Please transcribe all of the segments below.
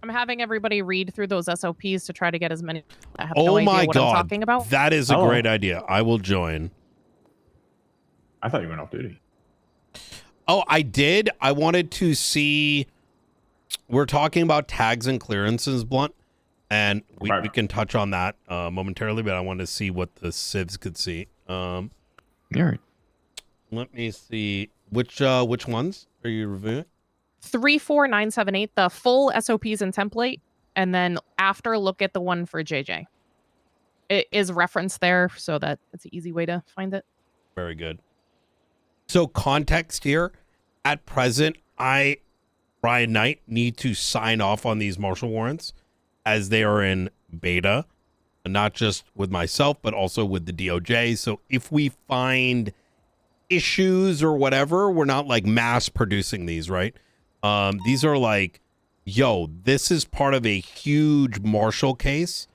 I'm having everybody read through those SOPs to try to get as many. I have Oh no idea my what I'm God. talking about. That is a great idea. I will join. I thought you went off duty. Oh, I did. I wanted to see. We're talking about tags and clearances, Blunt, and we can touch on that momentarily, but I wanted to see what the civs could see. All right. Let me see. Which ones are you reviewing? 34978, the full SOPs and template, and then after look at the one for JJ. It is referenced there so that it's an easy way to find it. Very good. So context here, at present, Brian Knight, need to sign off on these marshal warrants as they are in beta, not just with myself, but also with the DOJ. So if we find issues or whatever, we're not like mass producing these, right? These are like, yo, this is part of a huge marshal case,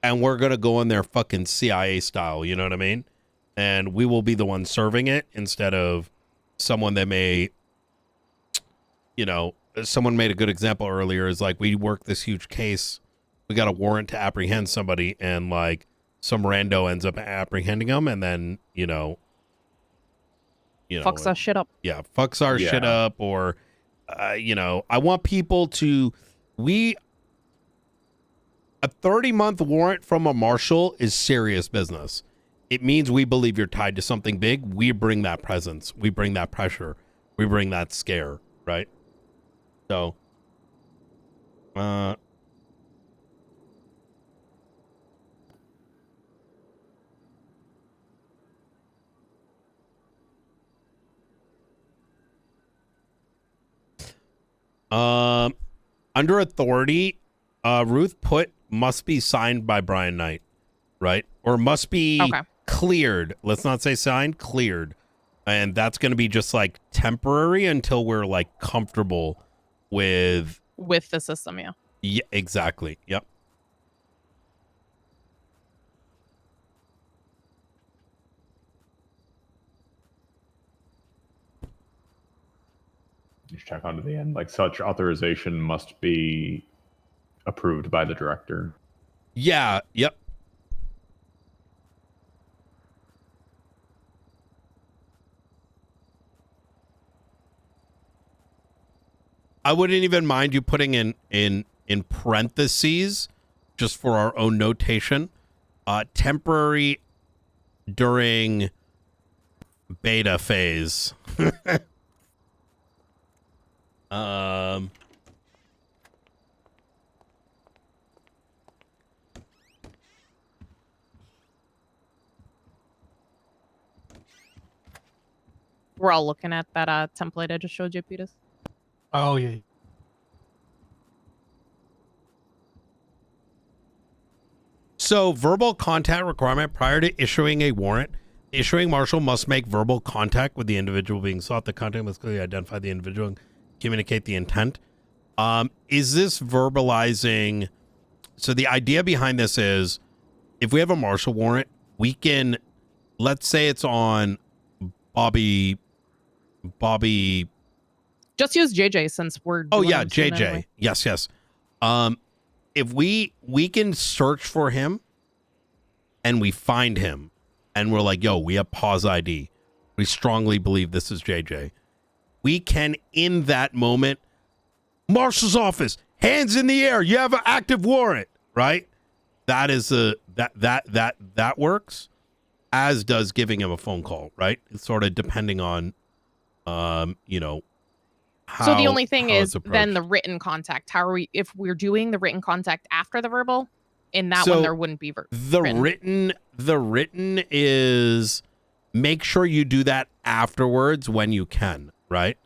and we're going to go in there fucking CIA style, you know what I mean? And we will be the one serving it instead of someone that may, you know, someone made a good example earlier is like, we work this huge case, we got a warrant to apprehend somebody, and like some rando ends up apprehending them, and then, you know, fucks our shit up. Yeah, fucks our shit up, or, you know, I want people to, a 30-month warrant from a marshal is serious business. It means we believe you're tied to something big. We bring that presence. We bring that pressure. We bring that scare, right? So, under authority, Ruth must be signed by Brian Knight, right? Or must be cleared. Let's not say signed, cleared. And that's going to be just like temporary until we're like comfortable with the system. Yeah, exactly. Yep. Just check onto the end. Like, such authorization must be approved by the director. Yeah. Yep. I wouldn't even mind you putting in parentheses, just for our own notation, temporary during beta phase. We're all looking at that template I just showed you, Petus. Oh, yeah. So, verbal contact requirement prior to issuing a warrant. The issuing marshal must make verbal contact with the individual being sought. The contact must clearly identify the individual and communicate the intent. Is this verbalizing? So the idea behind this is, if we have a marshal warrant, we can, let's say it's on Bobby. Just use JJ since we're. Oh yeah, JJ. Anyway. Yes. If we can search for him and we find him and we're like, yo, we have pause ID. We strongly believe this is JJ. We can, in that moment, marshal's office, hands in the air. You have an active warrant, right? That is that works, as does giving him a phone call, right? It's sort of depending on, you know, so the only thing is then the written contact. How are we, if we're doing the written contact after the verbal, in that one there wouldn't be the written is, make sure you do that afterwards when you can, right?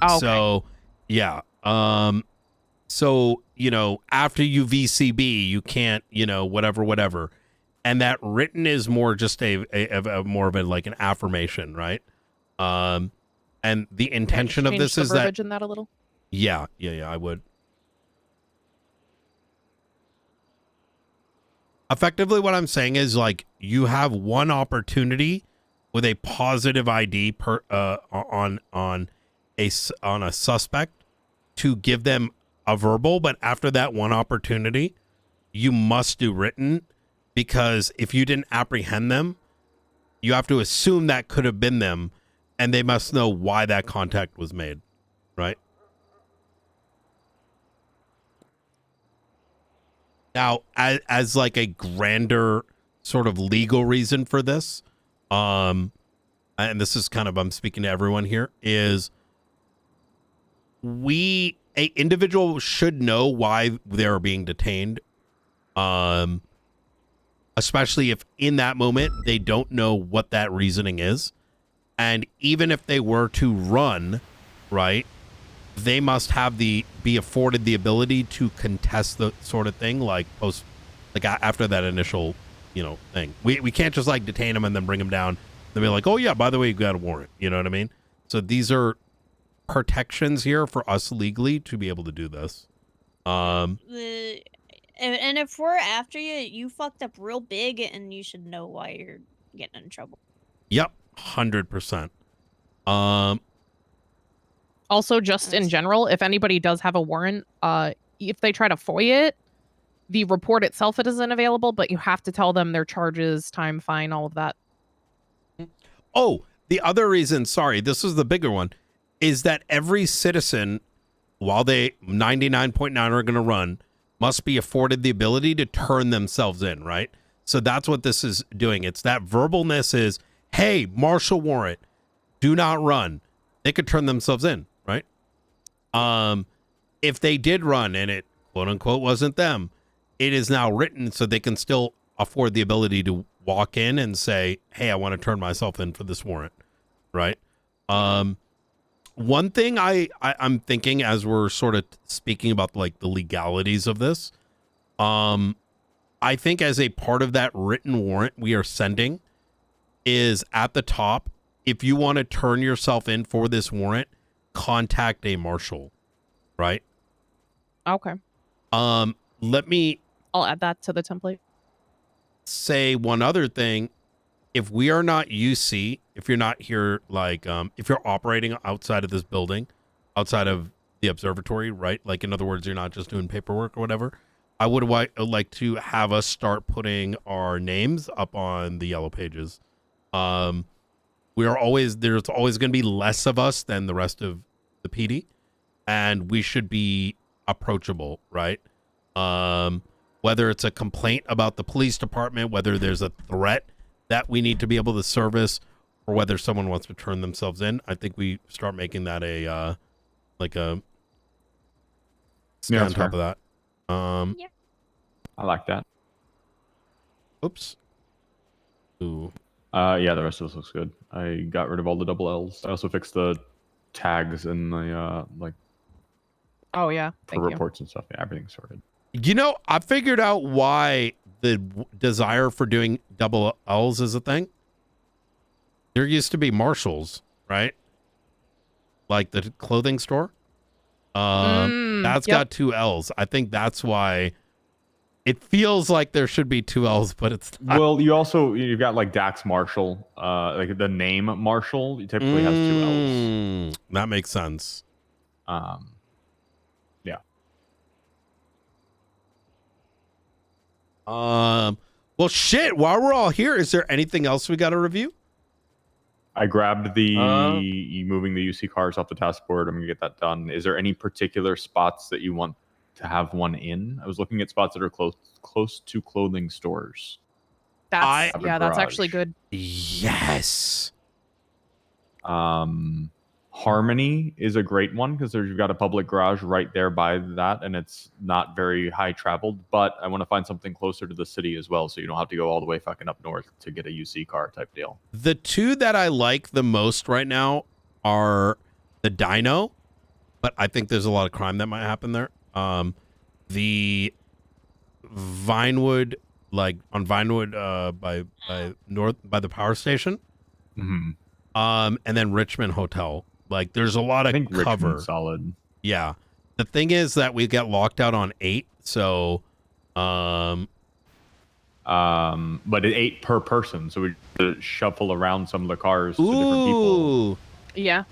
Okay. So yeah. So, you know, after you VCB, you can't, you know, whatever. And that written is more just a more of a, like an affirmation, right? And the intention of this is that, in that a little. Yeah, I would. Effectively, what I'm saying is, like, you have one opportunity with a positive ID on a suspect to give them a verbal, but after that one opportunity, you must do written, because if you didn't apprehend them, you have to assume that could have been them, and they must know why that contact was made, right? Now, as like a grander sort of legal reason for this, and this is kind of, I'm speaking to everyone here, is a individual should know why they're being detained, especially if in that moment they don't know what that reasoning is. And even if they were to run, right, they must have be afforded the ability to contest the sort of thing, like after that initial, thing. We can't just like detain them and then bring them down. They'll be like, oh yeah, by the way, you got a warrant. You know what I mean? So these are protections here for us legally to be able to do this. And if we're after you, you fucked up real big, and you should know why you're getting in trouble. Yep, 100%. Also, just in general, if anybody does have a warrant, if they try to FOIA it, the report itself isn't available, but you have to tell them their charges, time, fine, all of that. Oh, the other reason, sorry, this is the bigger one, is that every citizen, while they 99.9 are going to run, must be afforded the ability to turn themselves in, right? So that's what this is doing. It's that verbalness is, hey, marshal warrant, do not run. They could turn themselves in, right? If they did run and it, quote unquote, wasn't them, it is now written so they can still afford the ability to walk in and say, hey, I want to turn myself in for this warrant, right? One thing I'm thinking as we're sort of speaking about like the legalities of this, I think as a part of that written warrant we are sending is at the top, if you want to turn yourself in for this warrant, contact a marshal, right? Okay. I'll add that to the template. Say one other thing. If we are not UC, if you're not here, like, if you're operating outside of this building, outside of the observatory, right? Like, in other words, you're not just doing paperwork or whatever. I would like to have us start putting our names up on the yellow pages. There's always going to be less of us than the rest of the PD, and we should be approachable, right? Whether it's a complaint about the police department, whether there's a threat that we need to be able to service, or whether someone wants to turn themselves in, I think we start making that a stay on top of that. Yeah. I like that. Oops. Ooh. Yeah, the rest of this looks good. I got rid of all the double L's. I also fixed the tags and the Oh yeah, for thank you. reports and stuff. Yeah, everything's sorted. I figured out why the desire for doing double L's is a thing. There used to be Marshalls, right? Like the clothing store. That's got 2 L's. I think that's why it feels like there should be 2 L's, but it's not. Well, you've got like Dax Marshall, like the name Marshall typically has 2 L's. That makes sense. Yeah. Well, shit. While we're all here, is there anything else we got to review? I grabbed the moving the UC cars off the task board. I'm gonna get that done. Is there any particular spots that you want to have one in? I was looking at spots that are close to clothing stores. That's actually good. Yes. Harmony is a great one because you've got a public garage right there by that, and it's not very high traveled. But I want to find something closer to the city as well, so you don't have to go all the way fucking up north to get a UC car type deal. The 2 that I like the most right now are the Dino, but I think there's a lot of crime that might happen there. The Vinewood, like on Vinewood, by the power station. Mm-hmm. And then Richmond Hotel. Like, there's a lot of cover. Richmond's solid. Yeah. The thing is that we got locked out on 8, so but at 8 per person, so we shuffle around some of the cars to different people. Yeah.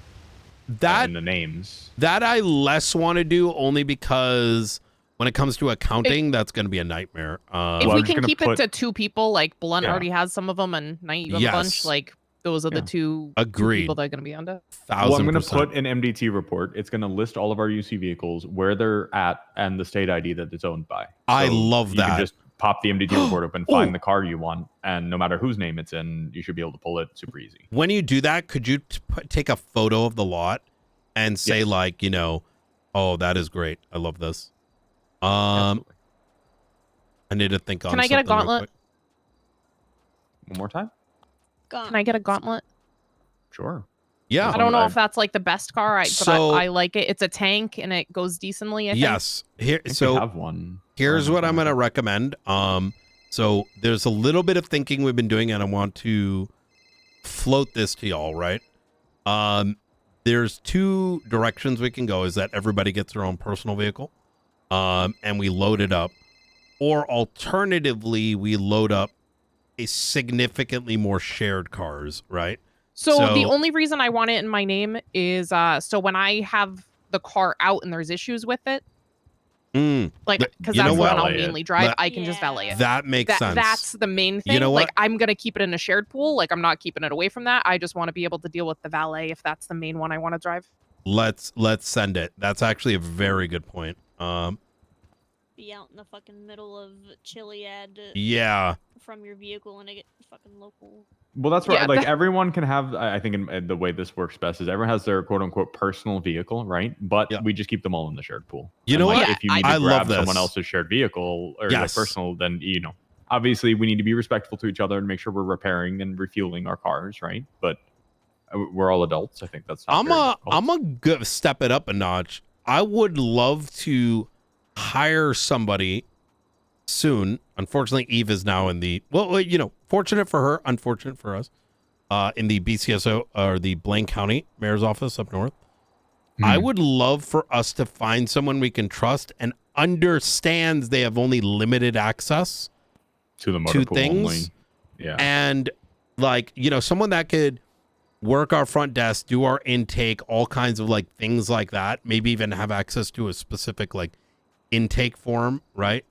in the names. That I less want to do, only because when it comes to accounting, that's going to be a nightmare. If we can keep it to 2 people, like Blunt already has some of them, and Knight you have a bunch, like those are the two people that are going to be on to. Well, I'm going to put an MDT report. It's going to list all of our UC vehicles, where they're at, and the state ID that it's owned by. So I love that. You can just pop the MDT report up and find the car you want, and no matter whose name it's in, you should be able to pull it super easy. When you do that, could you take a photo of the lot and say like, you know, oh, that is great. I love this. Absolutely. I need to think on. Can I get a gauntlet? One more time? Can I get a gauntlet? Sure. Yeah. I don't know if that's like the best car, but I like it. It's a tank and it goes decently. I think. Yes. I have one. Here's what I'm going to recommend. So there's a little bit of thinking we've been doing, and I want to float this to y'all, right? There's 2 directions we can go. Is that everybody gets their own personal vehicle, and we load it up, or alternatively, we load up a significantly more shared cars, right? So the only reason I want it in my name is so when I have the car out and there's issues with it, like because that's when I'll mainly drive, I can just valet it. That makes sense. That's the main thing. You know what? Like I'm gonna keep it in a shared pool. Like I'm not keeping it away from that. I just want to be able to deal with the valet if that's the main one I want to drive. Let's send it. That's actually a very good point. Be out in the fucking middle of Chiliad. Yeah. From your vehicle and get fucking local. Well, that's right. Like everyone can have. I think in the way this works best is everyone has their quote unquote personal vehicle, right? But we just keep them all in the shared pool. You know what? If you need to grab someone else's shared vehicle or like personal, then obviously we need to be respectful to each other and make sure we're repairing and refueling our cars, right? But we're all adults. I think that's. I'm gonna step it up a notch. I would love to hire somebody soon. Unfortunately, Eve is now in the fortunate for her, unfortunate for us, in the BCSO or the Blaine County Mayor's Office up north. I would love for us to find someone we can trust and understands they have only limited access to the motor pool things. Only. Yeah, and like someone that could work our front desk, do our intake, all kinds of like things like that. Maybe even have access to a specific like intake form, right?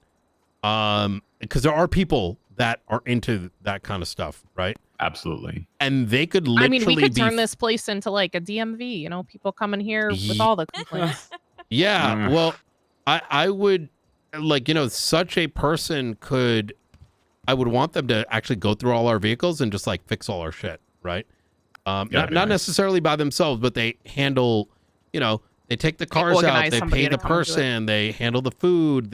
Because there are people that are into that kind of stuff, right? Absolutely. And they could literally we could turn this place into like a DMV, people coming here with all the complaints. Yeah. Well, I would like, such a person I would want them to actually go through all our vehicles and just like fix all our shit, right? Not necessarily by themselves, but they handle, they take the cars out, they pay the person, they handle the food,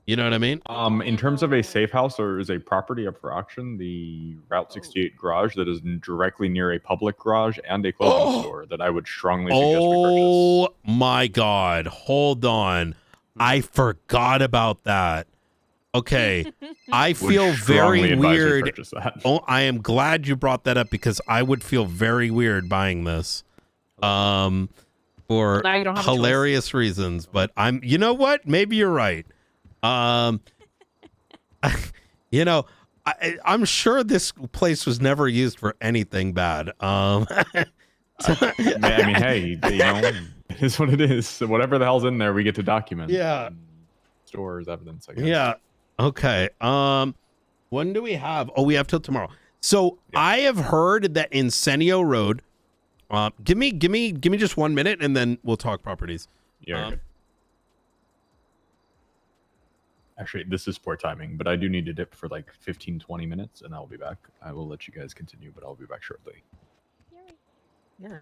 you know what I mean? In terms of a safe house or is a property up for auction, the Route 68 garage that is directly near a public garage and a clothing store that I would strongly suggest we purchase. Oh my God. Hold on. I forgot about that. Okay. I feel very weird. Oh, I am glad you brought that up because I would feel very weird buying this. For hilarious reasons, but you know what? Maybe you're right. I'm sure this place was never used for anything bad. I mean, hey, it is what it is. So whatever the hell's in there, we get to document. Yeah. Store as evidence, I guess. Yeah. Okay. When do we have? Oh, we have till tomorrow. So I have heard that in Senio Road. Give me just 1 minute, and then we'll talk properties. Yeah. Actually, this is poor timing, but I do need to dip for like 15-20 minutes, and I'll be back. I will let you guys continue, but I'll be back shortly. Yeah.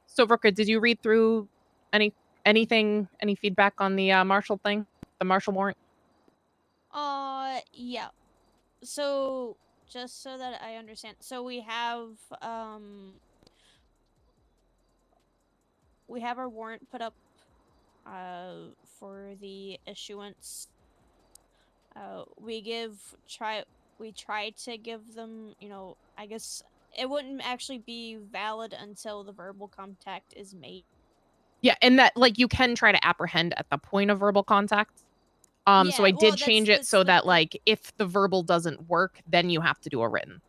So, Brooker, did you read through any feedback on the Marshal thing, the Marshal warrant? Yeah. So, just so that I understand, so we have our warrant put up for the issuance. We try to give them, I guess it wouldn't actually be valid until the verbal contact is made. Yeah, and that like you can try to apprehend at the point of verbal contact. So I did change it so that like if the verbal doesn't work, then you have to do a written.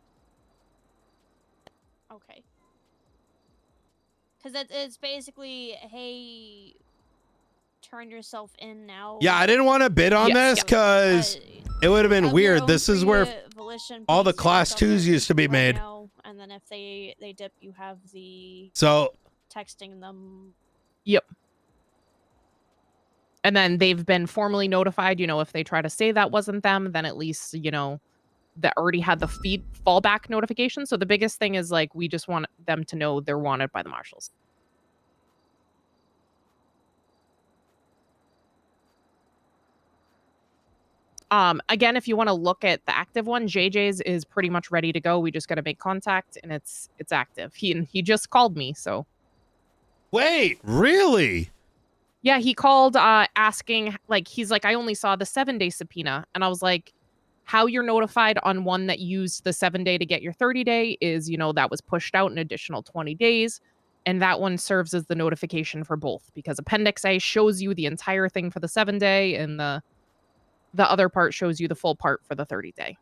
Okay. Because it's basically, hey, turn yourself in now. Yeah, I didn't want to bid on Yes, this because it would have been of your weird. own This is where free volition, all the please turn class yourself 2s in used to be right made. now, and then if they dip, you have the So texting them. Yep. And then they've been formally notified, you know, if they try to say that wasn't them, then at least, you know, that already had the fallback notification. So the biggest thing is like, we just want them to know they're wanted by the marshals. Again, if you want to look at the active one, JJ's is pretty much ready to go. We just got to make contact and it's active. He just called me, so. wait, really? Yeah, he called asking, like, he's like, I only saw the 7-day subpoena. And I was like, how you're notified on one that used the 7-day to get your 30-day is, you know, that was pushed out an additional 20 days. And that one serves as the notification for both because Appendix A shows you the entire thing for the 7-day and the other part shows you the full part for the 30-day.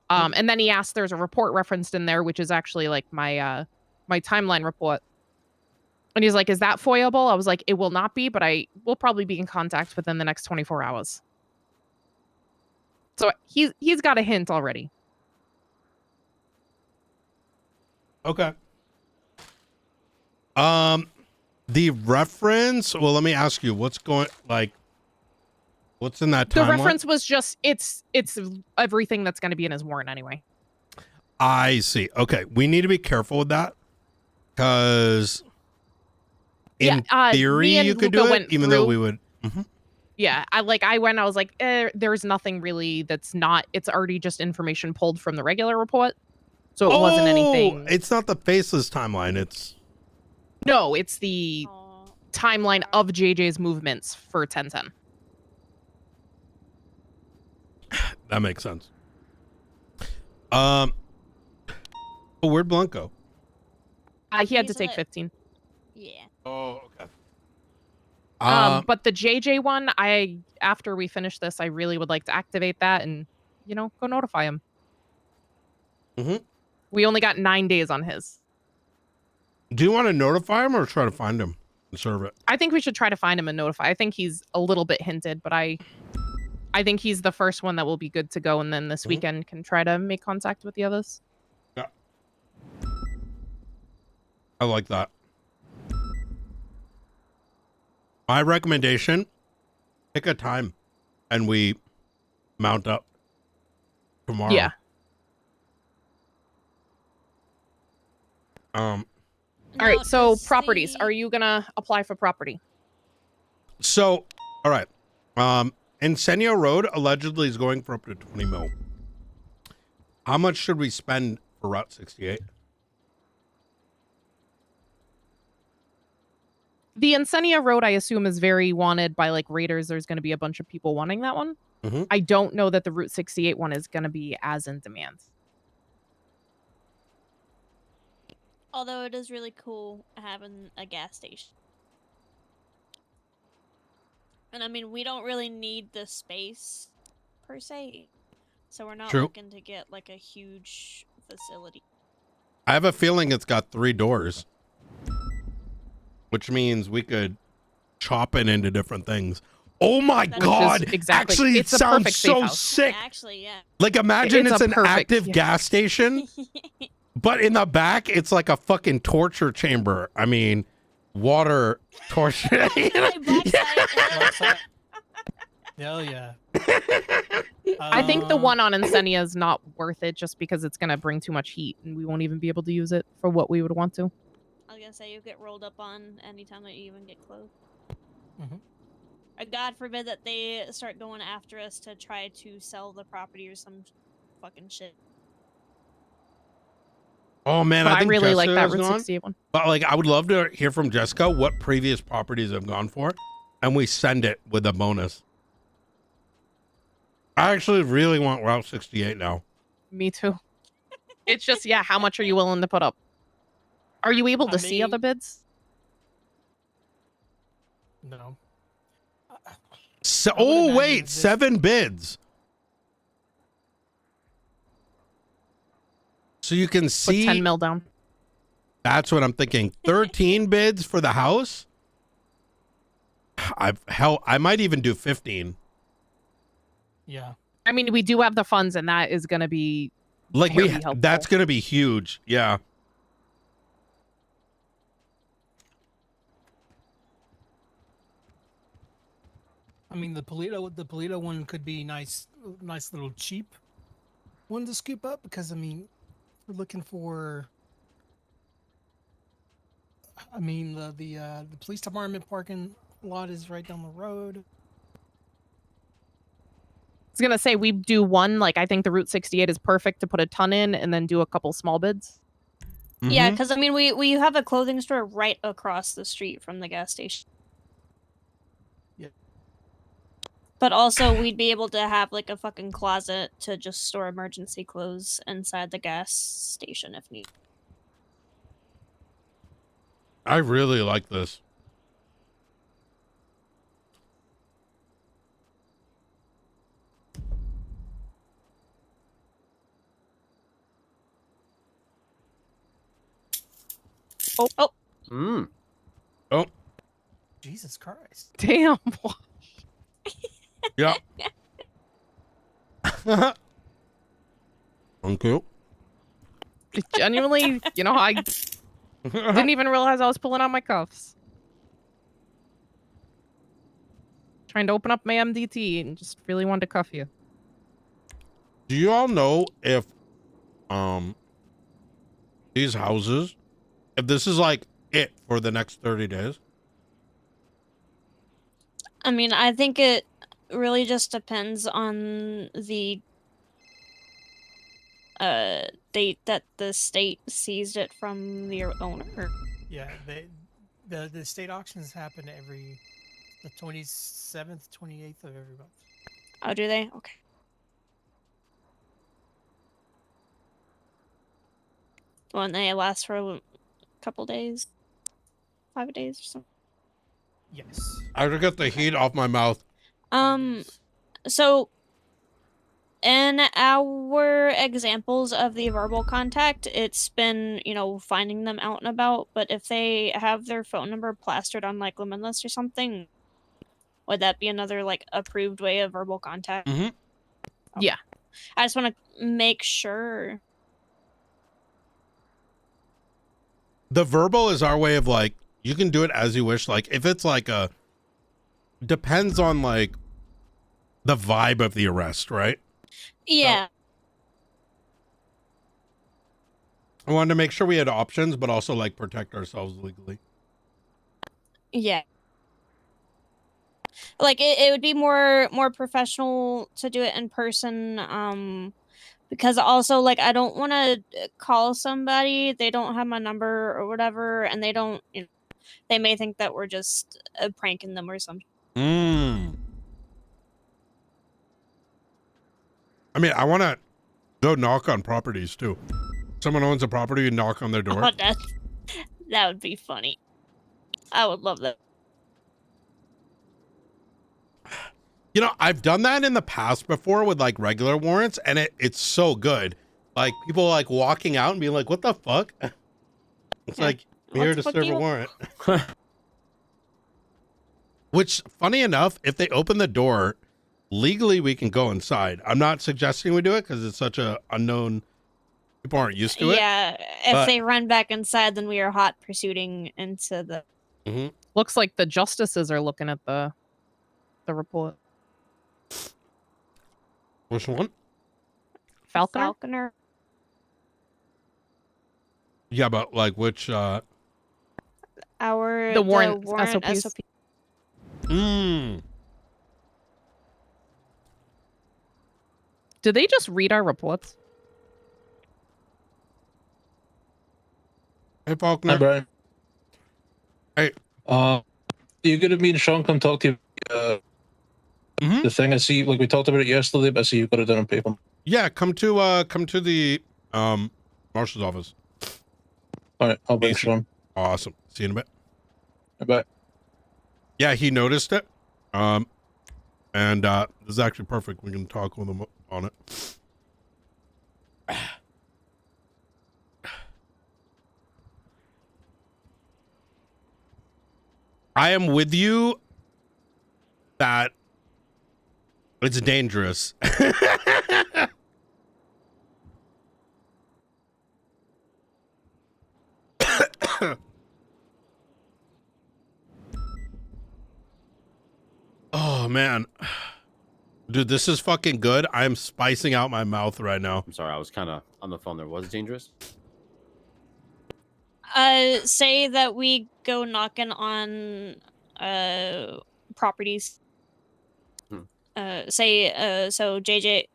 And then he asked, there's a report referenced in there, which is actually like my my timeline report. And he's like, is that foiable? I was like, it will not be, but I will probably be in contact within the next 24 hours. So he's got a hint already. Okay. The reference, well, let me ask you, what's in that timeline? The reference was just it's everything that's going to be in his warrant anyway. I see. Okay, we need to be careful with that because in theory you could do it, even though we would. Yeah, I was like, there's nothing really that's not. It's already just information pulled from the regular report, so it wasn't anything. It's not the faceless timeline. It's no, it's the timeline of JJ's movements for 1010. That makes sense. Oh, where'd Blanco? He had to take 15. Yeah. Oh, okay. But the JJ one, after we finish this, I really would like to activate that and, you know, go notify him. We only got 9 days on his. Do you want to notify him or try to find him and serve it? I think we should try to find him and notify. I think he's a little bit hinted, but I think he's the first one that will be good to go, and then this weekend can try to make contact with the others. Yeah. I like that. My recommendation, pick a time and we mount up tomorrow. Yeah. All right, so properties. Are you gonna apply for property? So, all right. Incendio Road allegedly is going for up to 20 mil. How much should we spend for Route 68? The Insenia Road, I assume, is very wanted by like raiders. There's going to be a bunch of people wanting that one. I don't know that the Route 68 one is going to be as in demand. Although it is really cool having a gas station. And I mean, we don't really need the space per se. So we're not looking to get like a huge facility. I have a feeling it's got 3 doors, which means we could chop it into different things. Oh my God. Exactly. Actually, it sounds so house. sick. Actually, yeah. Like imagine it's an perfect, active gas station, but in the back, it's like a fucking torture chamber. I mean, water torture. Hell yeah. I think the one on Insenia is not worth it just because it's going to bring too much heat and we won't even be able to use it for what we would want to. I was gonna say you get rolled up on anytime that you even get close. God forbid that they start going after us to try to sell the property or some fucking shit. Oh man, But I think really Jessica like that has Route gone. 68 one. But like, I would love to hear from Jessica what previous properties have gone for, and we send it with a bonus. I actually really want Route 68 now. Me too. It's just, yeah, how much are you willing to put up? Are you able to see other bids? No. So, oh wait, 7 bids. So you can see 10 mil down. That's what I'm thinking. 13 bids for the house. I might even do 15. Yeah. I mean, we do have the funds, and that is going to be Like very helpful. that's gonna be huge. Yeah. I mean, the Polito one could be nice little cheap one to scoop up because I mean, we're looking for. I mean, the police department parking lot is right down the road. I was going to say, we do one, like, I think the Route 68 is perfect to put a ton in and then do a couple small bids. Yeah, Mhm. because I mean, we have a clothing store right across the street from the gas station. Yeah. But also, we'd be able to have like a fucking closet to just store emergency clothes inside the gas station if needed. I really like this. Oh, Mm. Oh, Jesus Christ. Damn. yeah. Thank you. Genuinely, you know, I didn't even realize I was pulling on my cuffs. Trying to open up my MDT and just really wanted to cuff you. Do you all know if these houses, if this is like it for the next 30 days? I mean, I think it really just depends on the date that the state seized it from the owner. Yeah, the state auctions happen the 27th, 28th of every month. Oh, do they? Okay. Well, and they last for a couple days, 5 days or something. Yes. I gotta get the heat off my mouth. So in our examples of the verbal contact, it's been, you know, finding them out and about, but if they have their phone number plastered on like limit list or something, would that be another like approved way of verbal contact? Mm-hmm. Yeah. I just want to make sure. The verbal is our way of like, you can do it as you wish. Like if it's like depends on like the vibe of the arrest, right? Yeah. I wanted to make sure we had options, but also like protect ourselves legally. Yeah. Like it would be more professional to do it in person, because also like I don't want to call somebody, they don't have my number or whatever, and they don't, you know, they may think that we're just pranking them or something. I mean, I want to go knock on properties too. Someone owns a property, you knock on their door. Oh, that would be funny. I would love that. You know, I've done that in the past before with like regular warrants, and it's so good. Like people like walking out and being like, "What the fuck?" It's Yeah. like I'm here to What's the serve a deal? warrant. Which, funny enough, if they open the door, legally we can go inside. I'm not suggesting we do it because it's such a unknown. People aren't used to it. Yeah, if but- they run back inside, then we are hot pursuing into the. Looks like the justices are looking at the report. Which one? Falconer? Falconer. Yeah, but like which? The warrant warrant SOPs. SOP. Do they just read our reports? Hey, Faulkner. Hi, Brian. Hey. You good at me and Sean come talk to you? The thing I see, like we talked about it yesterday, but I see you've got it down on paper. Yeah, come to the marshal's office. All right, I'll bring Sean. Awesome. See you in a bit. Bye. Yeah, he noticed it. And this is actually perfect. We can talk with him on it. I am with you that it's dangerous. Oh man, dude, this is fucking good. I'm spicing out my mouth right now. I'm sorry, I was kind of on the phone there. Was it dangerous? Say that we go knocking on properties. So JJ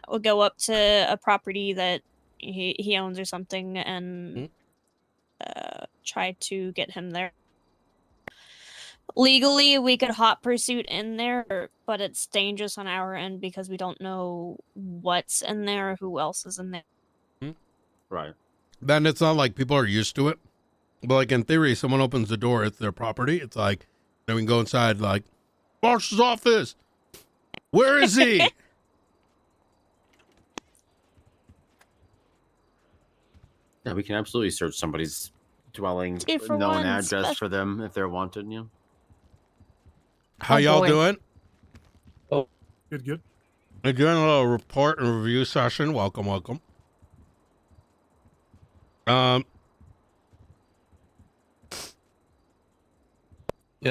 will go up to a property that he owns or something and try to get him there. Legally, we could hot pursuit in there, but it's dangerous on our end because we don't know what's in there or who else is in there. Right. Then it's not like people are used to it. But like in theory, someone opens the door, it's their property. It's like, then we can go inside like, Marshal's office. Where is he? Yeah, we can absolutely search somebody's dwelling, Two for known one, address for them if they're wanted. You know. How Oh, y'all boy. doing? Good, good. We're doing a little report and review session. Welcome, welcome. Yeah,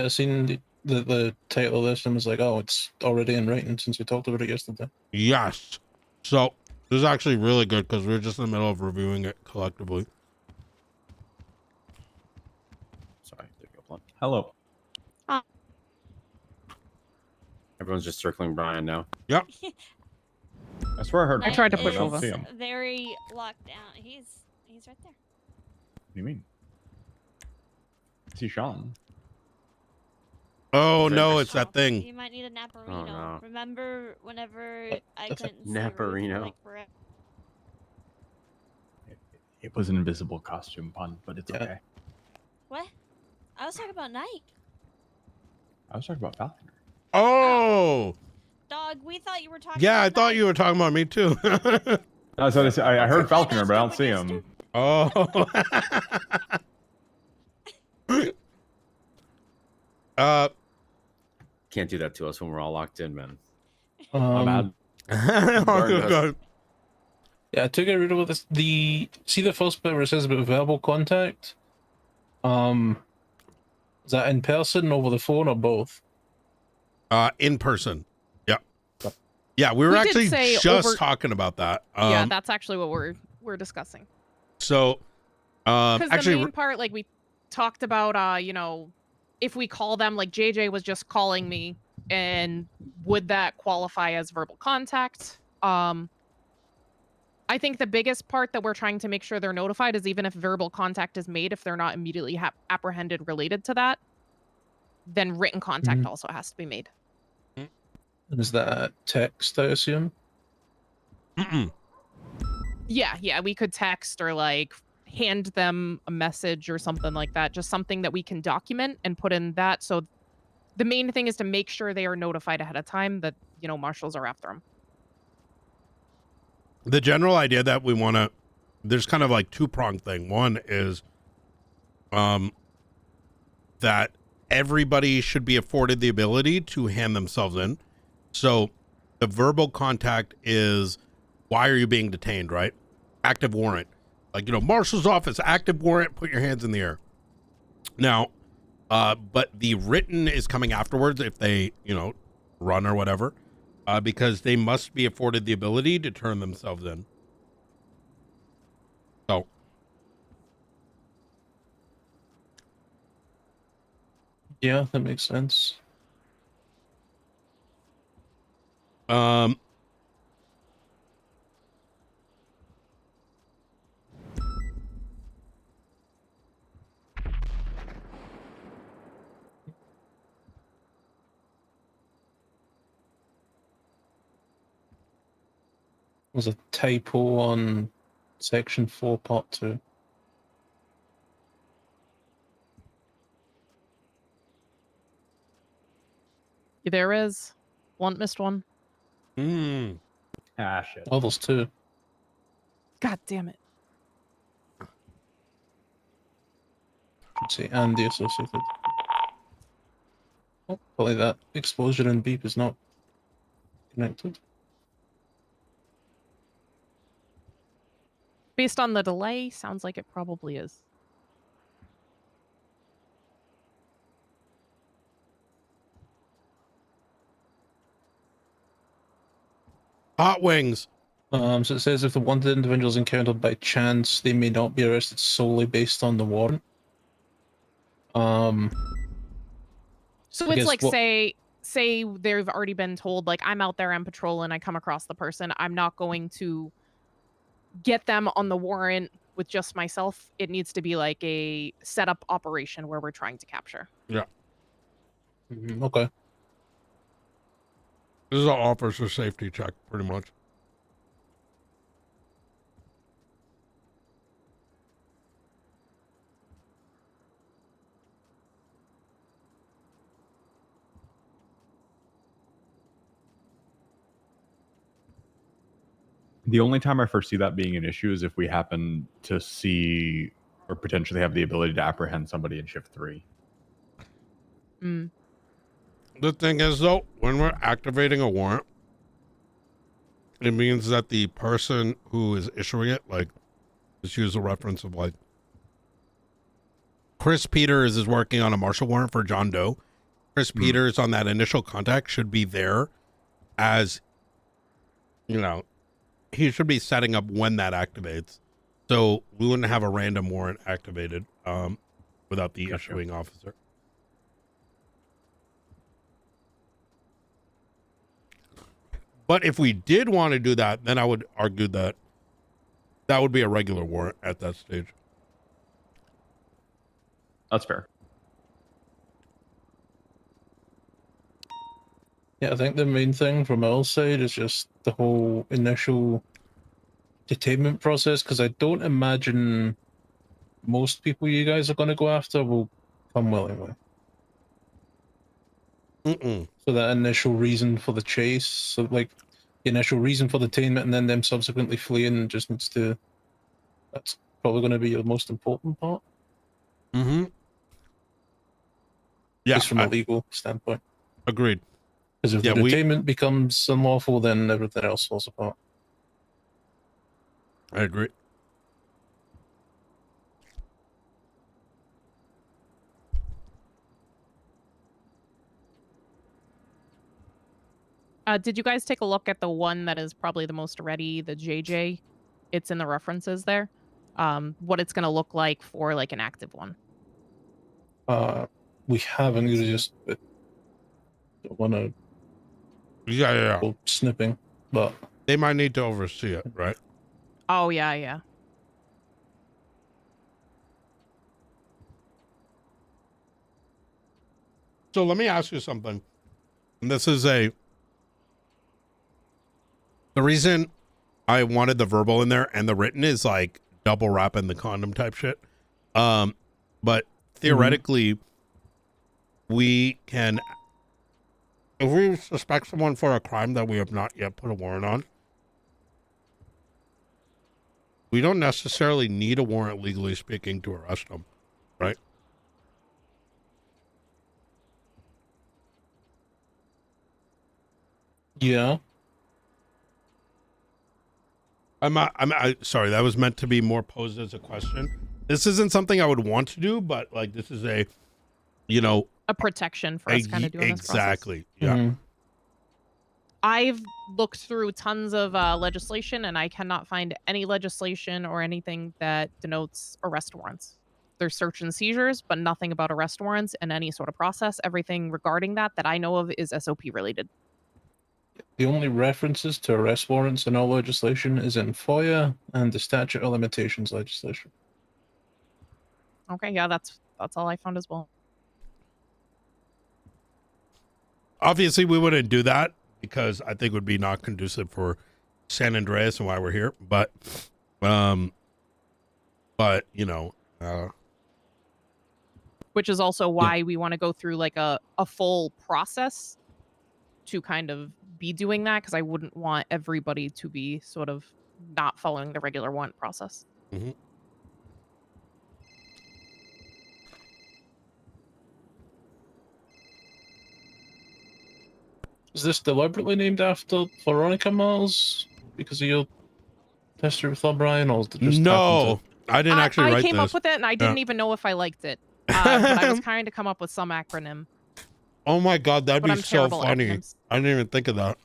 I seen the title of this and was like, oh, it's already in writing since we talked about it yesterday. Yes. So this is actually really good because we're just in the middle of reviewing it collectively. Sorry. There you go, Blunt. Hello. Everyone's just circling Brian now. Yep. I swear I heard. I tried to but push I don't over. see him. Very locked down. He's right there. What do you mean? I see Sean. Oh Is it no, next- it's that thing. You might need a naparino. Oh, no. Remember whenever I couldn't see Ruth Naparino. for, like, forever? It was an invisible costume pun, but it's Yeah. okay. What? I was talking about night. I was talking about Falconer. Oh, Dog, we thought you were talking yeah, I about thought night. you were talking about me too. That's what I said. I heard Falconer, but I don't see him. Oh. Can't do that to us when we're all locked in, man. My bad. Good. Yeah, I took it rid of this. See the first bit where it says about verbal contact? Is that in person, over the phone, or both? In person. Yep. Yeah, we were We did actually say just over- talking about that. Yeah, that's actually what we're discussing. So, Because the actually, main part, like we talked about, you know, if we call them, like JJ was just calling me, and would that qualify as verbal contact? I think the biggest part that we're trying to make sure they're notified is even if verbal contact is made, if they're not immediately apprehended related to that, then written contact also has to be made. Is that text, I assume? Yeah, we could text or like hand them a message or something like that. Just something that we can document and put in that. So the main thing is to make sure they are notified ahead of time that, you know, marshals are after them. the general idea that we want to, there's kind of like two-pronged thing. One is that everybody should be afforded the ability to hand themselves in. So the verbal contact is, why are you being detained, right? Active warrant. Like, you know, marshal's office, active warrant, put your hands in the air. Now, but the written is coming afterwards if they, you know, run or whatever, because they must be afforded the ability to turn themselves in. So. Yeah, that makes sense. There's a typo on section 4, part 2. There is. Blunt missed one. Ah, shit. Oh, there's 2. God damn it. Should say and the associated. Hopefully that explosion and beep is not connected. Based on the delay, sounds like it probably is. Hot wings. So it says if the wanted individual is encountered by chance, they may not be arrested solely based on the warrant. So I it's guess like what- say they've already been told, like, I'm out there on patrol and I come across the person. I'm not going to get them on the warrant with just myself. It needs to be like a setup operation where we're trying to capture. Yeah. Okay. This is an officer safety check, pretty much. The only time I foresee that being an issue is if we happen to see or potentially have the ability to apprehend somebody in shift 3. Mm. The thing is, though, when we're activating a warrant, it means that the person who is issuing it, like, let's use a reference of, like, Chris Peters is working on a Marshal warrant for John Doe. Chris Peters on that initial contact should be there as, you know, he should be setting up when that activates. So we wouldn't have a random warrant activated without the issuing officer. But if we did want to do that, then I would argue that that would be a regular warrant at that stage. That's fair. Yeah, I think the main thing from our side is just the whole initial detainment process, because I don't imagine most people you guys are going to go after will come willingly. So that initial reason for the chase, so like the initial reason for the detainment and then them subsequently fleeing just needs to, that's probably going to be the most important part. Mm-hmm. Yeah. At least from a legal standpoint. Agreed. Because if the detainment becomes unlawful, then everything else falls apart. I agree. Did you guys take a look at the one that is probably the most ready, the JJ? It's in the references there. What it's going to look like for like an active one. We haven't. You just don't want to. Yeah. Go snipping, but they might need to oversee it, right? Oh yeah. So let me ask you something. And this is the reason I wanted the verbal in there and the written is like double wrapping the condom type shit. But theoretically, we can, if we suspect someone for a crime that we have not yet put a warrant on, we don't necessarily need a warrant, legally speaking, to arrest them, right? Yeah. Sorry, that was meant to be more posed as a question. This isn't something I would want to do, but like this is a, you know, a protection for us kind of doing exactly. This process. Yeah. I've looked through tons of legislation and I cannot find any legislation or anything that denotes arrest warrants. There's search and seizures, but nothing about arrest warrants and any sort of process. Everything regarding that I know of is SOP related. The only references to arrest warrants in all legislation is in FOIA and the statute of limitations legislation. Okay, yeah, that's all I found as well. Obviously, we wouldn't do that because I think it would be not conducive for San Andreas and why we're here. But you know, which is also why we want to go through like a full process to kind of be doing that, because I wouldn't want everybody to be sort of not following the regular warrant process. Mm-hmm. Is this deliberately named after Veronica Mars because of your history with O'Brien, or just happened No, I didn't actually I write came this. up with it, and I didn't even know if I liked it. But I was trying to come up with some acronym. Oh my god, that'd But be I'm so terrible at funny. acronyms. I didn't even think of that.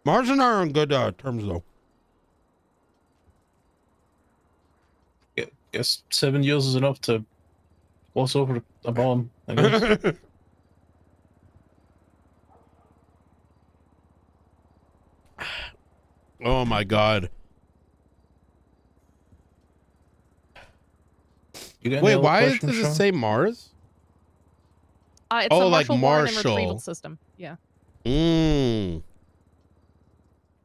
Mars and I are on good terms though. to? Guess 7 years is enough to gloss over a bomb, I guess. Oh my god. You got any Wait, other why questions, does it Sean? say Mars? It's Oh, a like Marshal warrant and retrieval Marshal. system. Yeah. Mm.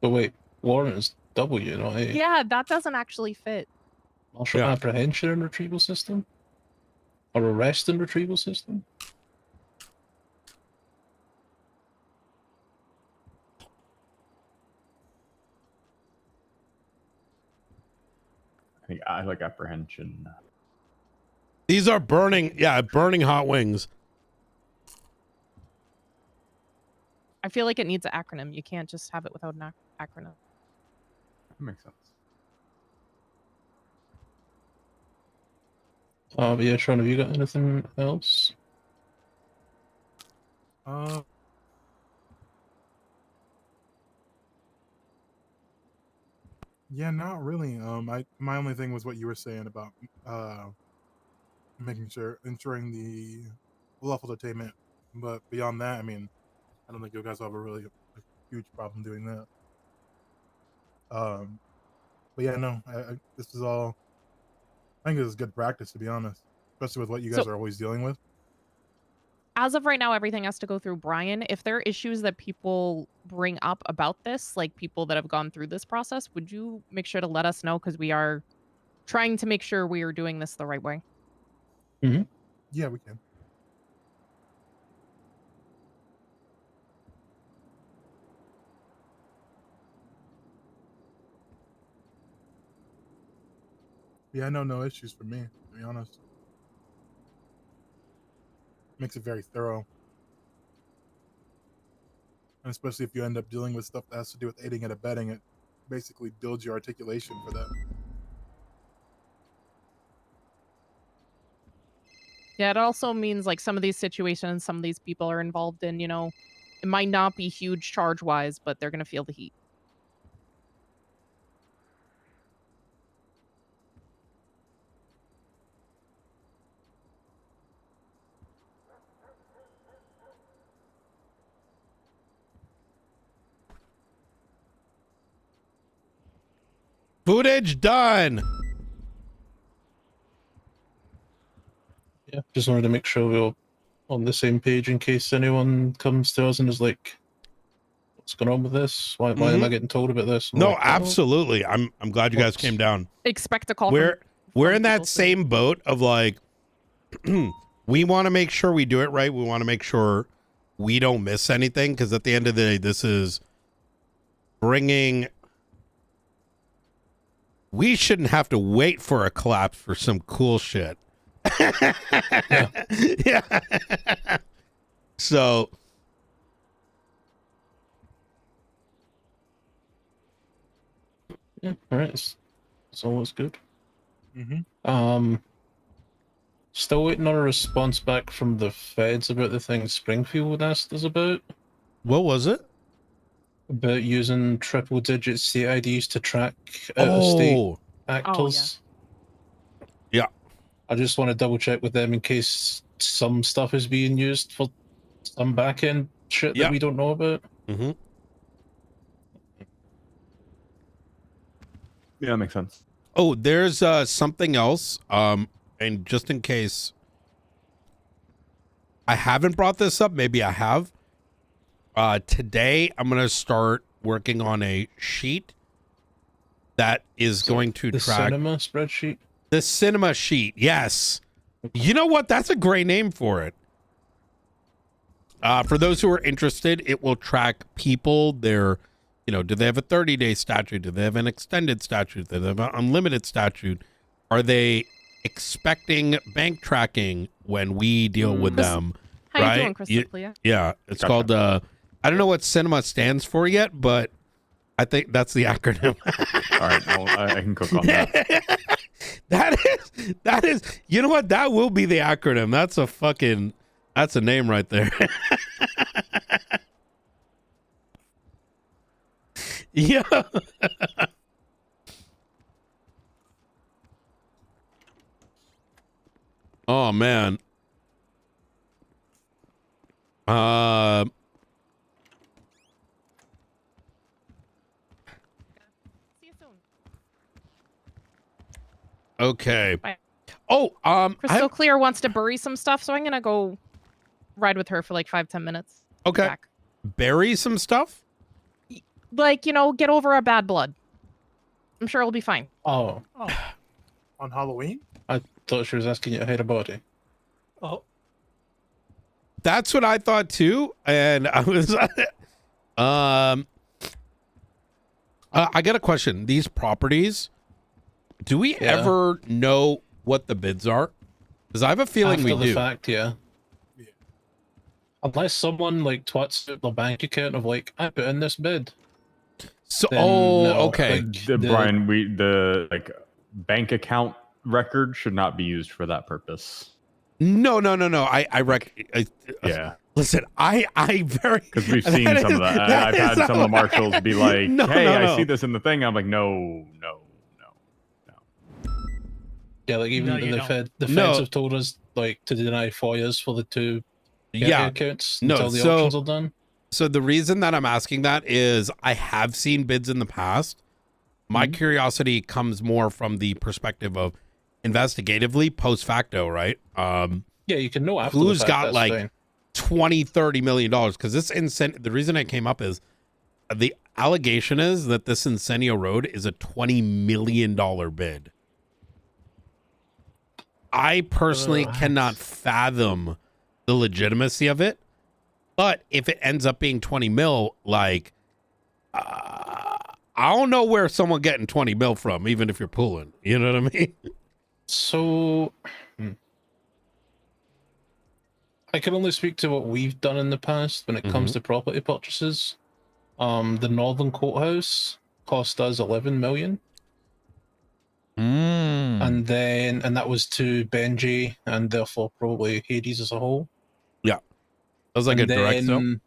But wait, warrant is W, not A. Yeah, that doesn't actually fit. Marshal Yeah. apprehension and retrieval system? Or arrest and retrieval system? I think I like apprehension. These are burning, burning hot wings. I feel like it needs an acronym. You can't just have it without an acronym. That makes sense. But yeah, Sean, have you got anything else? Yeah, not really. My only thing was what you were saying about ensuring the lawful detainment. But beyond that, I mean, I don't think you guys will have a huge problem doing that. But yeah, no, this is all. I think this is good practice, to be honest, especially with what you guys are always dealing with. As of right now, everything has to go through Brian. If there are issues that people bring up about this, like people that have gone through this process, would you make sure to let us know? Because we are trying to make sure we are doing this the right way. Mm-hmm. Yeah, we can. Yeah, no issues for me, to be honest. Makes it very thorough. And especially if you end up dealing with stuff that has to do with aiding and abetting, it basically builds your articulation for that. Yeah, it also means like some of these situations, some of these people are involved in, it might not be huge charge-wise, but they're going to feel the heat. Footage done. Yeah, just wanted to make sure we were on the same page in case anyone comes to us and is like, "What's going on with this? Why am I getting told about this?" And No, like, absolutely. I'm glad you guys came down. Expect a call. We're in that people, same boat of like, we want to make sure we do it right. We want to make sure we don't miss anything, because at the end of the day, this is bringing. We shouldn't have to wait for a collapse for some cool shit. Yeah. So. Yeah, all right. It's always good. Mm-hmm. Still waiting on a response back from the feds about the thing Springfield asked us about. What was it? About using triple-digit state IDs to track out-of-state actors. Yeah. I just want to double-check with them in case some stuff is being used for some back-end shit that we don't know about. Mm-hmm. Yeah, that makes sense. Oh, there's something else. And just in case I haven't brought this up, maybe I have. Today I'm gonna start working on a sheet that is going to track the cinema spreadsheet. The cinema sheet, yes. You know what? That's a great name for it. For those who are interested, it will track people. Their, do they have a 30-day statute? Do they have an extended statute? Do they have an unlimited statute? Are they expecting bank tracking when we deal with them? How right? you doing, Crystal? Yeah, it's Gotcha. called. I don't know what cinema stands for yet, but I think that's the acronym. All right, I can cook on that. that is. You know what? That will be the acronym. That's a name right there. Yeah. Oh man. See you soon. Okay. Bye. Oh, Crystal Clear wants to bury some stuff, so I'm gonna go ride with her for like 5-10 minutes. Okay. Back. Bury some stuff? Like, get over a bad blood. I'm sure it'll be fine. Oh, On Halloween? I thought she was asking you to hide a body. Oh, That's what I thought too. And I was I got a question. These properties, do we Yeah. ever know what the bids are? Because I have a feeling After we the do. fact, yeah. Yeah. Unless someone like twats out their bank account of like, I put in this bid. So, Then no, okay. like, Brian, the bank account record should not be used for that purpose. No. Yeah, Listen, I very because we've seen that some is- of that. that I've had is some of the marshals be like, No, "Hey, no, I no. see this in the thing." I'm like, "No." yeah, like even No, the you Fed, the No. feds have told us like to deny FOIAs for the two yeah. accounts No, until the so- auctions are done. So the reason that I'm asking that is I have seen bids in the past. My curiosity comes more from the perspective of investigatively post facto, right? Yeah, you can know after Who's the fact, got that's like fine. 20-30 million dollars, because this the reason I came up is the allegation is that this Incendio Road is a $20 million bid. I personally cannot fathom the legitimacy of it, but if it ends up being 20 mil, like I don't know where someone getting 20 mil from, even if you're pooling, you know what I mean? So I can only speak to what we've done in the past when it comes to property purchases. The Northern Courthouse cost us 11 million. And that was to Benji and therefore probably Hades as a whole. That was like And a direct sale. then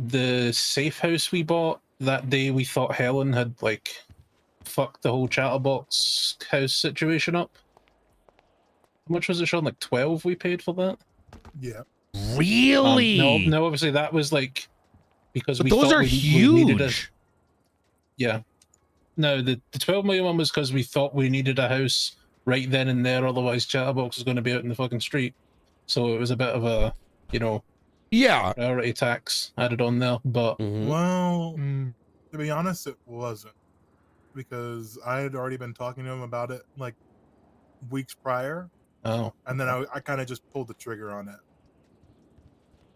the safe house we bought that day, we thought Helen had like fucked the whole chatterbox house situation up. How much was it, Sean? Like 12 we paid for that? Yeah. Really? No, obviously that was like because But we those thought are we needed a, huge. yeah. No, the 12 million one was because we thought we needed a house right then and there, otherwise Chatterbox was going to be out in the fucking street. So it was a bit of a, Yeah. priority tax added on there. But Mhm. Well, mm, to be honest, it wasn't. Because I had already been talking to him about it like weeks prior. oh, And then I kind of just pulled the trigger on it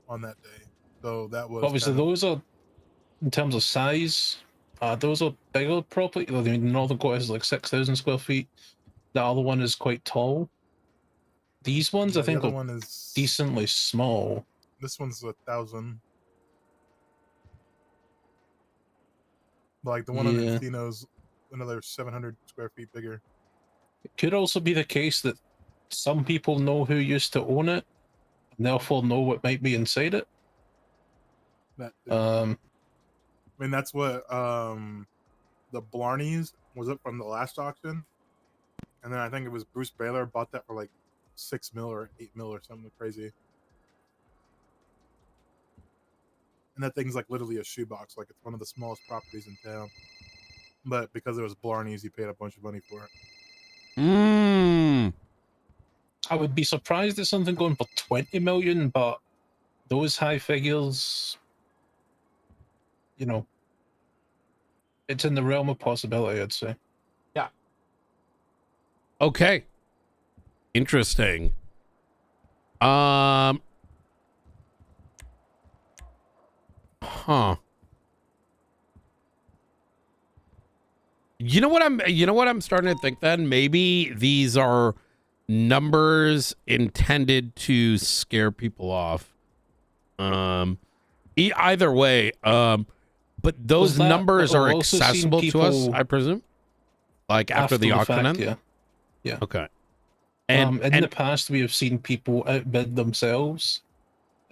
on that day. So that was obviously kind of- those are, in terms of size, those are bigger property. I mean, the Northern Court is like 6,000 square feet. The other one is quite tall. These ones, yeah, I think, the other are one is decently small. This one's 1,000. Like the one on Yeah. Encino's another 700 square feet bigger. It could also be the case that some people know who used to own it, and therefore know what might be inside it. That Um, I mean, that's what the Blarneys was up from the last auction, and then I think it was Bruce Baylor bought that for like 6 mil or 8 mil or something crazy. And that thing's like literally a shoebox, like it's one of the smallest properties in town. But because it was Blarneys, he paid a bunch of money for it. I would be surprised at something going for 20 million, but those high figures, it's in the realm of possibility, I'd say. Okay. Interesting. Huh. You know what I'm starting to think then? Maybe these are numbers intended to scare people off. Either way, but those numbers are accessible to us, I presume, like after the auction ends. Yeah. Okay. And in the past, we have seen people outbid themselves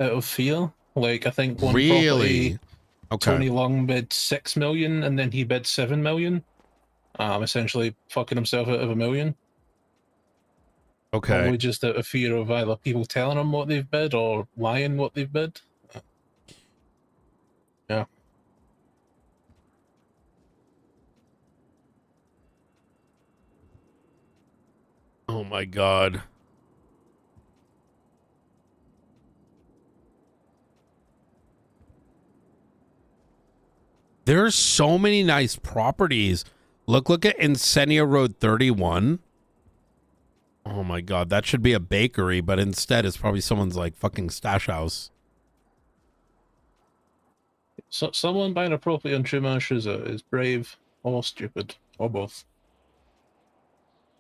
out of fear. Like I think one property, Tony Long bid 6 million, and then he bid 7 million. Essentially fucking himself out of $1 million. Okay. Probably just out of fear of either people telling him what they've bid or lying what they've bid. Yeah. Oh my God. There's so many nice properties. Look at Insenia Road 31. Oh my God, that should be a bakery, but instead it's probably someone's like fucking stash house. So someone buying a property on Chumash is brave or stupid or both.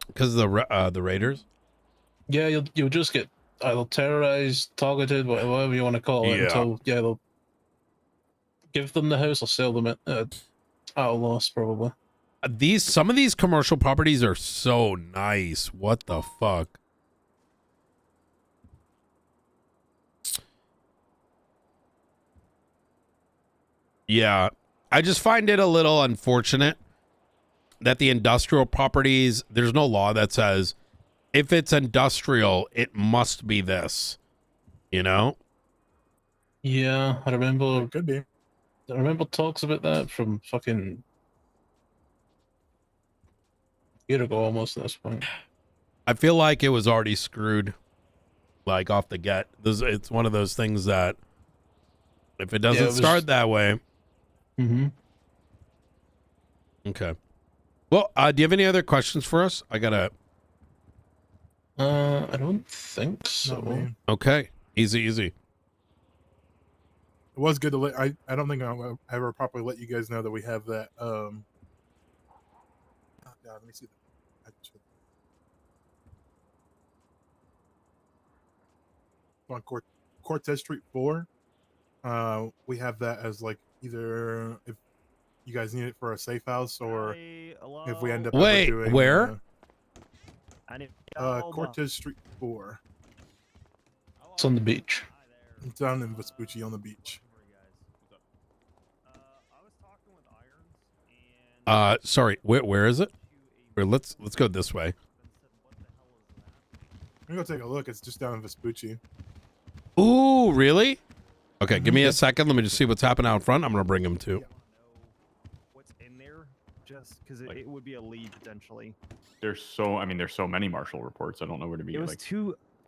Because the Raiders. Yeah, you'll just get either terrorized, targeted, whatever you want to call it, until they'll give them the house or sell them at a loss probably. Some of these commercial properties are so nice. What the fuck? Yeah, I just find it a little unfortunate that the industrial properties, there's no law that says if it's industrial, it must be this, you know? Yeah, I remember. It could be. I remember talks about that from fucking a year ago almost at this point. I feel like it was already screwed, like off the get. It's one of those things that if it doesn't start that way. Mm-hmm. Okay. Well, do you have any other questions for us? I don't think so. Okay. Easy. It was good to let. I don't think I'll ever properly let you guys know that we have that. Oh God, let me see. On Cortez Street 4, we have that as like either if you guys need it for a safe house or if we end up doing, where? Cortez Street 4. It's on the beach. It's down in Vespucci on the beach. Sorry, where is it? Let's go this way. I'm gonna go take a look. It's just down in Vespucci. Ooh, really? Okay, give me a second. Let me just see what's happening out front. I'm gonna bring him too. What's in there? Just because it would be a lead potentially. There's so many Marshal reports. I don't know where to be. It was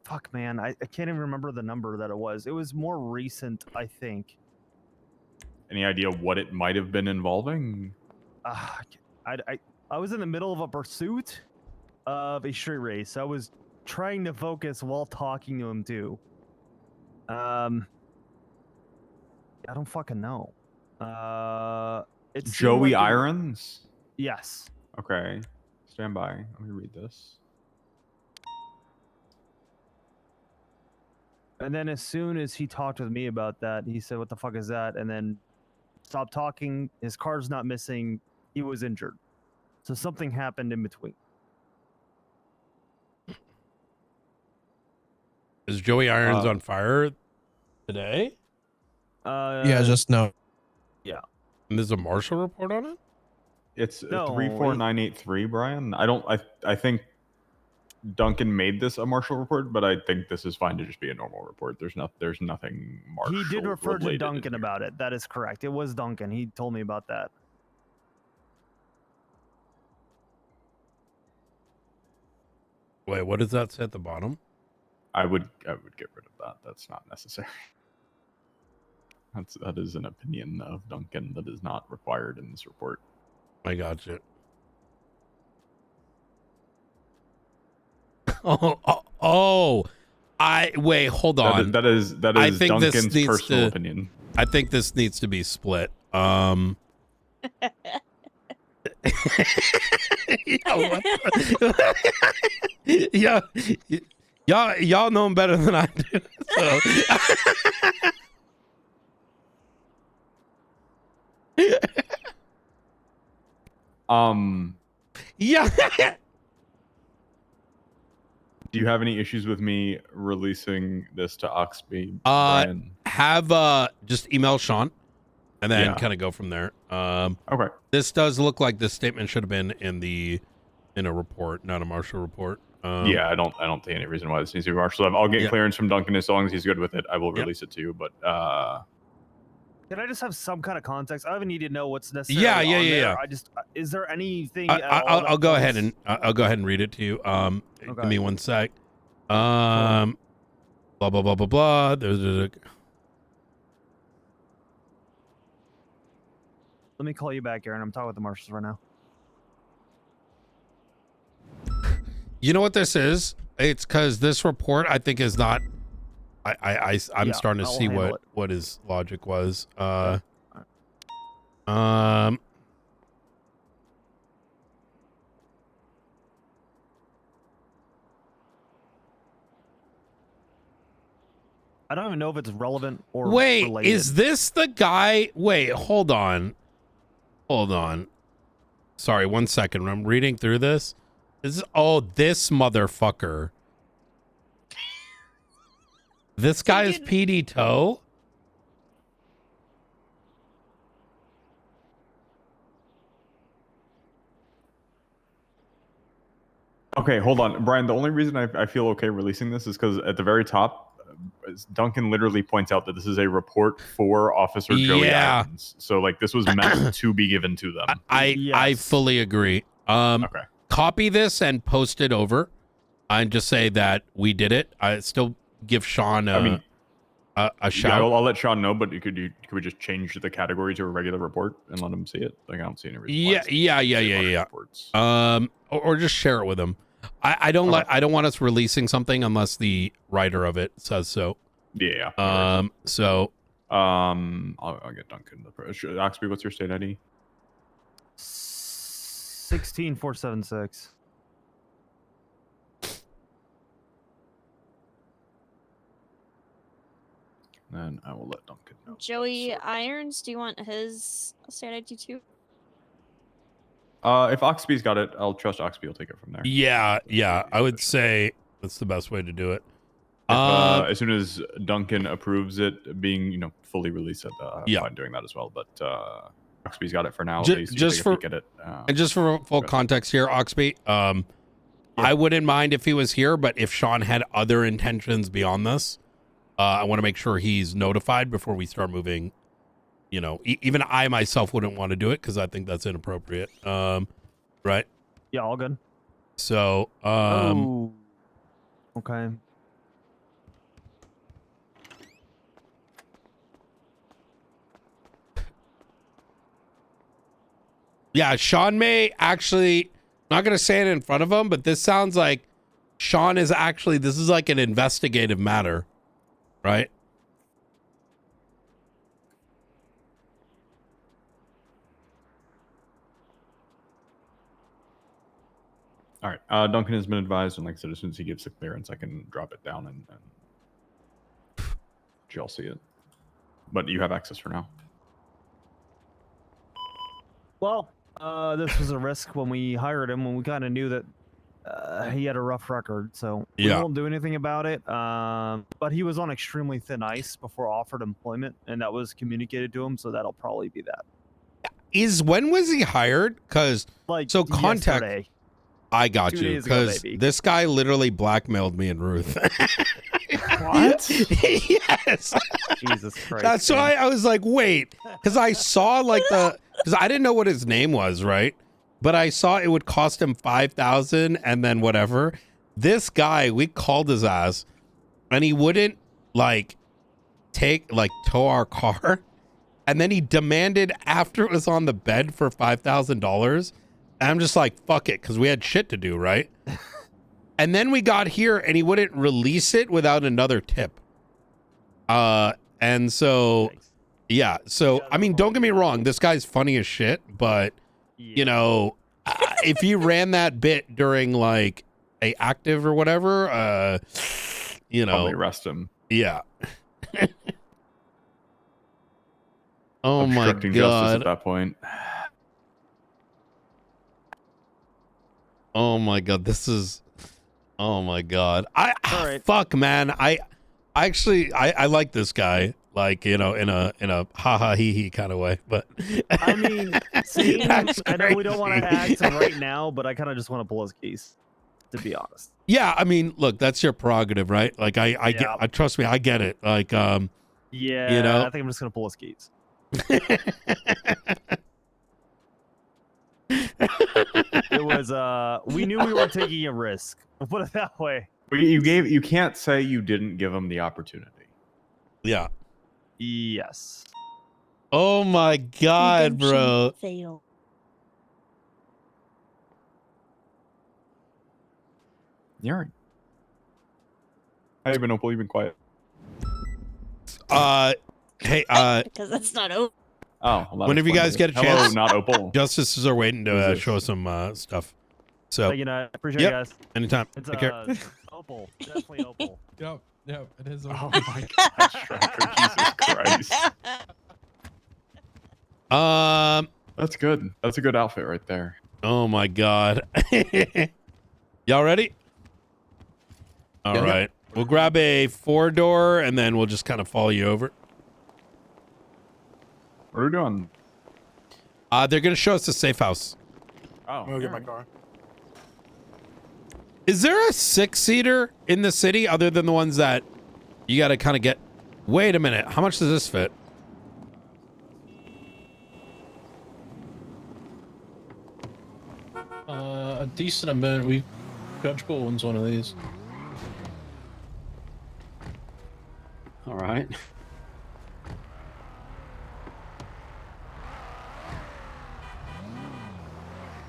fuck, man. I can't even remember the number that it was. It was more recent, I think. Any idea what it might have been involving? I was in the middle of a pursuit of a street race. I was trying to focus while talking to him too. I don't fucking know. It's Joey Irons? Yes. Okay. Stand by. Let me read this. And then as soon as he talked with me about that, he said, "What the fuck is that?" And then stopped talking. His car's not missing. He was injured. So something happened in between. Is Joey Irons on fire today? Yeah, just no. Yeah. And there's a Marshal report on it? It's 34983, Brian. I think Duncan made this a Marshal report, but I think this is fine to just be a normal report. There's nothing Marshal. He did refer to Duncan about it. That is correct. It was Duncan. He told me about that. Wait, what does that say at the bottom? I would get rid of that. That's not necessary. That is an opinion of Duncan that is not required in this report. I got you. Wait, hold on. That is I think Duncan's personal opinion. I think this needs to be split. Y'all know him better than I do. So. Yeah. Do you have any issues with me releasing this to Oxby? Brian? Have just email Sean, and then kind of go from there. Okay. This does look like this statement should have been in a report, not a Marshal report. Yeah, I don't see any reason why this needs to be Marshal. I'll get clearance from Duncan as long as he's good with it. I will release it to you. But can I just have some kind of context? I don't even need to know what's necessary. Yeah. I just is there anything? I'll go ahead and read it to you. Give me one sec. Blah blah blah blah blah. Let me call you back, Aaron. I'm talking with the marshals right now. You know what this is? It's because this report I think is not. I'm starting to see what his logic was. I don't even know if it's relevant or wait. related. Is this the guy? Wait, hold on. Sorry, 1 second. I'm reading through this. This motherfucker. This guy's PD Toe. okay, hold on, Brian. The only reason I feel okay releasing this is because at the very top, Duncan literally points out that this is a report for Officer Joey Irons. So like this was meant to be given to them. I fully agree. Okay. Copy this and post it over, and just say that we did it. I still give Sean a shout. Yeah, I'll let Sean know, but could we just change the category to a regular report and let him see it? Like I don't see any reason. Yeah. Or just share it with him. I don't want us releasing something unless the writer of it says so. Yeah. I'll get Duncan. Oxby, what's your state ID? 16476. Then I will let Duncan know. Joey Irons, do you want his state ID too? If Oxby's got it, I'll trust Oxby. Will take it from there. Yeah. I would say that's the best way to do it. As soon as Duncan approves it being, fully released, I'm doing that as well. But Oxby's got it for now. Just for full context here, Oxby. I wouldn't mind if he was here, but if Sean had other intentions beyond this, I want to make sure he's notified before we start moving. Even I myself wouldn't want to do it because I think that's inappropriate. Right? Yeah, all good. So, okay. Yeah, Sean may actually, not going to say it in front of him, but this sounds like Sean is actually, this is like an investigative matter, right? All right. Duncan has been advised, and like I said, as soon as he gives the clearance, I can drop it down and you'll see it. But you have access for now. Well, this was a risk when we hired him, when we kind of knew that he had a rough record, so we won't do anything about it. But he was on extremely thin ice before offered employment, and that was communicated to him, so that'll probably be that. When was he hired? Because contact. Yesterday. I got you, because this guy literally blackmailed me and Ruth. What? Yes. Jesus Christ. That's why I was like, wait, because I saw because I didn't know what his name was, right? But I saw it would cost him $5,000 and then whatever. This guy, we called his ass, and he wouldn't tow our car, and then he demanded after it was on the bed for $5,000. I'm just like, fuck it, because we had shit to do, right? And then we got here, and he wouldn't release it without another tip. And so, yeah. So, I mean, don't get me wrong. This guy's funny as shit, but, if he ran that bit during, a active or whatever, probably arrest him. Yeah. Oh, my God. Obstructing justice at that point. Oh my god, this is. Oh my god. All right. Fuck, man. I like this guy. Like, you know, in a ha ha hee hee kind of way. But I mean, same. That's I know we don't want to crazy. act right now, but I kind of just want to pull his case, to be honest. yeah, I mean, look, that's your prerogative, right? Like, I get. I trust me, I get it. Like, Yeah, you know, I think I'm just gonna pull his case. It was we knew we were taking a risk. We'll put it that way. You can't say you didn't give him the opportunity. yeah. Yes. Oh my god, bro. Fatal. You're right. Hey, been Opal, you've been quiet. Hey, Because that's not over. Oh, well, whenever you guys get a Hello, chance, not Opal. justices are waiting to Who's this? show some stuff. So, Thank you, I appreciate yep. it, guys. Anytime. It's Take care. Opal, definitely Opal. Yep, it is. Oh my gosh, Striker, Jesus Christ. That's good. That's a good outfit right there. Oh my god. Y'all ready? All Yeah. right. We'll grab a 4-door and then we'll just kind of follow you over. What are we doing? They're gonna show us the safe house. Oh, I'm gonna get my car. Is there a 6-seater in the city other than the ones that you gotta kind of get? Wait a minute. How much does this fit? A decent amount. We owns one of these. All right.